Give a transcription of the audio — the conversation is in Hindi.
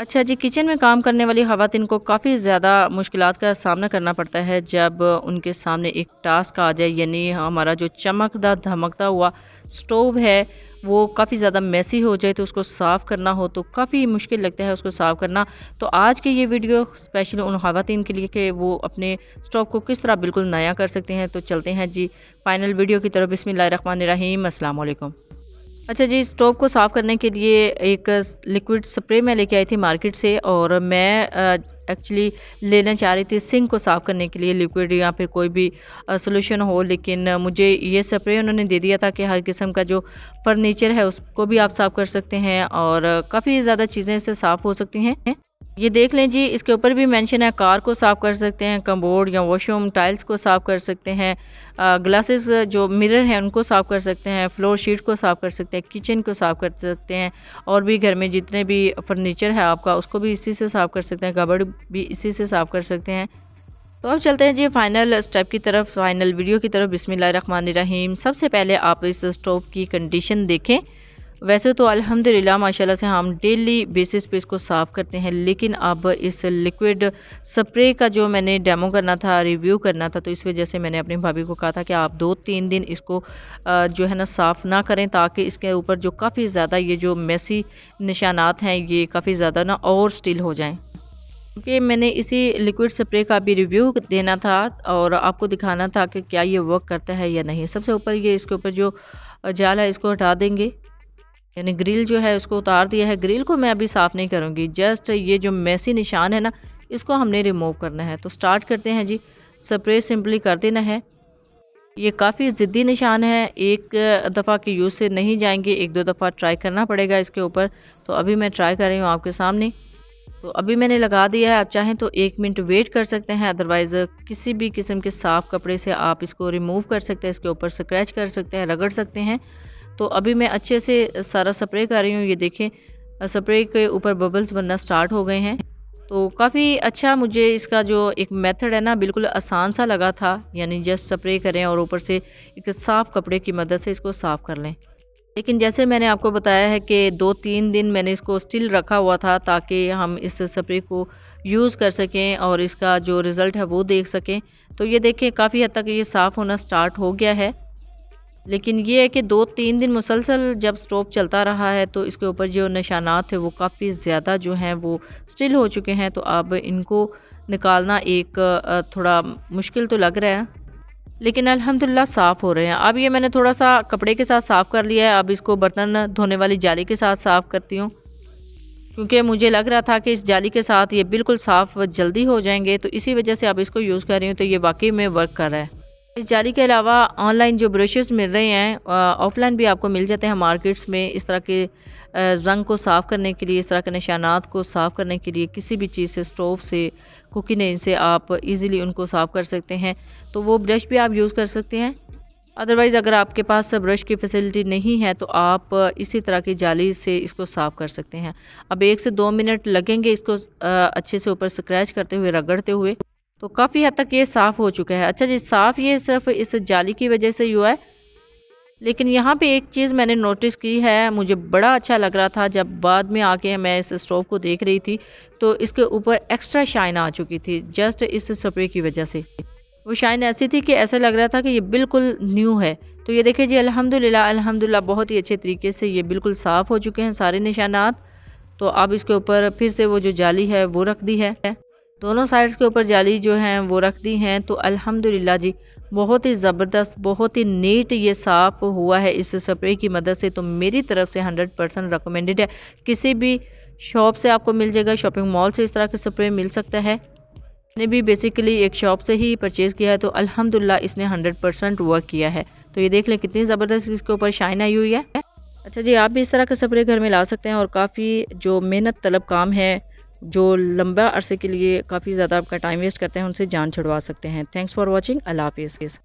अच्छा जी, किचन में काम करने वाली ख़वातीन को काफ़ी ज़्यादा मुश्किलात का सामना करना पड़ता है जब उनके सामने एक टास्क आ जाए, यानी हमारा जो चमकदा धमकता हुआ स्टोव है वो काफ़ी ज़्यादा मेसी हो जाए, तो उसको साफ़ करना हो तो काफ़ी मुश्किल लगता है उसको साफ़ करना। तो आज की ये वीडियो स्पेशल उन ख़वातीन के लिए कि वो अपने स्टोव को किस तरह बिल्कुल नया कर सकते हैं। तो चलते हैं जी फाइनल वीडियो की तरफ। बिस्मिल्लाहिर्रहमानिर्रहीम, अस्सलाम वालेकुम। अच्छा जी, स्टोव को साफ़ करने के लिए एक लिक्विड स्प्रे मैं लेके आई थी मार्केट से, और मैं एक्चुअली लेना चाह रही थी सिंक को साफ़ करने के लिए लिक्विड या फिर कोई भी सॉल्यूशन हो, लेकिन मुझे ये स्प्रे उन्होंने दे दिया था कि हर किस्म का जो फर्नीचर है उसको भी आप साफ़ कर सकते हैं और काफ़ी ज़्यादा चीज़ें इससे साफ़ हो सकती हैं। ये देख लें जी, इसके ऊपर भी मेंशन है कार को साफ़ कर सकते हैं, कमोड या वॉशरूम टाइल्स को साफ़ कर सकते हैं, ग्लासेस जो मिरर हैं उनको साफ़ कर सकते हैं, फ्लोर शीट को साफ़ कर सकते हैं, किचन को साफ़ कर सकते हैं, और भी घर में जितने भी फर्नीचर है आपका उसको भी इसी से साफ़ कर सकते हैं, कबर्ड भी इसी से साफ़ कर सकते हैं। तो अब चलते हैं जी फाइनल स्टेप की तरफ, फाइनल वीडियो की तरफ। बिस्मिल्लाहिर्रहमानिर्रहीम। सबसे पहले आप इस स्टोव की कंडीशन देखें। वैसे तो अल्हम्दुलिल्लाह माशाल्लाह से हम डेली बेसिस पे इसको साफ़ करते हैं, लेकिन अब इस लिक्विड स्प्रे का जो मैंने डेमो करना था, रिव्यू करना था, तो इस वजह से मैंने अपनी भाभी को कहा था कि आप 2-3 दिन इसको जो है ना साफ़ ना करें, ताकि इसके ऊपर जो काफ़ी ज़्यादा ये जो मेसी निशानात हैं ये काफ़ी ज़्यादा ना और स्टिल हो जाएँ। क्योंकि मैंने इसी लिक्विड स्प्रे का भी रिव्यू देना था और आपको दिखाना था कि क्या ये वर्क करता है या नहीं। सबसे ऊपर ये इसके ऊपर जो जाल है इसको हटा देंगे, यानी ग्रिल जो है उसको उतार दिया है। ग्रिल को मैं अभी साफ़ नहीं करूँगी, जस्ट ये जो मेसी निशान है ना इसको हमने रिमूव करना है। तो स्टार्ट करते हैं जी, स्प्रे सिंपली कर देना है। ये काफ़ी ज़िद्दी निशान है, एक दफ़ा के यूज़ से नहीं जाएंगे, 1-2 दफ़ा ट्राई करना पड़ेगा इसके ऊपर। तो अभी मैं ट्राई कर रही हूँ आपके सामने। तो अभी मैंने लगा दिया है, आप चाहें तो 1 मिनट वेट कर सकते हैं, अदरवाइज़ किसी भी किस्म के साफ़ कपड़े से आप इसको रिमूव कर सकते हैं, इसके ऊपर स्क्रैच कर सकते हैं, रगड़ सकते हैं। तो अभी मैं अच्छे से सारा स्प्रे कर रही हूँ। ये देखें स्प्रे के ऊपर बबल्स बनना स्टार्ट हो गए हैं। तो काफ़ी अच्छा मुझे इसका जो एक मेथड है ना बिल्कुल आसान सा लगा था, यानी जस्ट स्प्रे करें और ऊपर से एक साफ़ कपड़े की मदद से इसको साफ़ कर लें। लेकिन जैसे मैंने आपको बताया है कि 2-3 दिन मैंने इसको स्टिल रखा हुआ था ताकि हम इस स्प्रे को यूज़ कर सकें और इसका जो रिज़ल्ट है वो देख सकें। तो ये देखें काफ़ी हद तक ये साफ़ होना स्टार्ट हो गया है। लेकिन ये है कि 2-3 दिन मुसलसल जब स्टोव चलता रहा है तो इसके ऊपर जो निशानात थे वो काफ़ी ज़्यादा जो हैं वो स्टिल हो चुके हैं। तो अब इनको निकालना एक थोड़ा मुश्किल तो लग रहा है, लेकिन अल्हम्दुलिल्लाह साफ़ हो रहे हैं। अब ये मैंने थोड़ा सा कपड़े के साथ साफ़ कर लिया है। अब इसको बर्तन धोने वाली जाली के साथ साफ़ करती हूँ, क्योंकि मुझे लग रहा था कि इस जाली के साथ ये बिल्कुल साफ़ जल्दी हो जाएंगे, तो इसी वजह से अब इसको यूज़ कर रही हूँ। तो ये वाकई में वर्क कर रहा है। इस जाली के अलावा ऑनलाइन जो ब्रशेस मिल रहे हैं, ऑफलाइन भी आपको मिल जाते हैं मार्केट्स में, इस तरह के ज़ंग को साफ़ करने के लिए, इस तरह के निशानात को साफ़ करने के लिए, किसी भी चीज़ से, स्टोव से, कुकिंग एज से आप इजीली उनको साफ़ कर सकते हैं। तो वो ब्रश भी आप यूज़ कर सकते हैं। अदरवाइज़ अगर आपके पास ब्रश की फैसिलिटी नहीं है तो आप इसी तरह की जाली से इसको साफ़ कर सकते हैं। अब 1 से 2 मिनट लगेंगे इसको अच्छे से ऊपर स्क्रैच करते हुए, रगड़ते हुए। तो काफ़ी हद तक ये साफ़ हो चुका है। अच्छा जी, साफ़ ये सिर्फ इस जाली की वजह से हुआ है, लेकिन यहाँ पे एक चीज़ मैंने नोटिस की है, मुझे बड़ा अच्छा लग रहा था जब बाद में आके मैं इस स्टोव को देख रही थी तो इसके ऊपर एक्स्ट्रा शाइन आ चुकी थी जस्ट इस स्प्रे की वजह से। वो शाइन ऐसी थी कि ऐसा लग रहा था कि ये बिल्कुल न्यू है। तो ये देखिए जी, अल्हम्दुलिल्लाह बहुत ही अच्छे तरीके से ये बिल्कुल साफ़ हो चुके हैं सारे निशानात। तो अब इसके ऊपर फिर से वो जो जाली है वो रख दी है, दोनों साइड्स के ऊपर जाली जो हैं वो रख दी हैं। तो अल्हम्दुलिल्लाह जी बहुत ही ज़बरदस्त, बहुत ही नीट ये साफ़ हुआ है इस स्प्रे की मदद से। तो मेरी तरफ से 100% रिकमेंडेड है। किसी भी शॉप से आपको मिल जाएगा, शॉपिंग मॉल से इस तरह का स्प्रे मिल सकता है। मैंने भी बेसिकली एक शॉप से ही परचेज़ किया है, तो अल्हम्दुलिल्लाह इसने 100% वर्क किया है। तो ये देख लें कितनी ज़बरदस्त इसके ऊपर शाइन आई हुई है। अच्छा जी, आप भी इस तरह का स्प्रे घर में ला सकते हैं और काफ़ी जो मेहनत तलब काम है, जो लंबा अरसे के लिए काफ़ी ज़्यादा आपका टाइम वेस्ट करते हैं, उनसे जान छुड़वा सकते हैं। Thanks for watching. अल्लाह हाफिज़।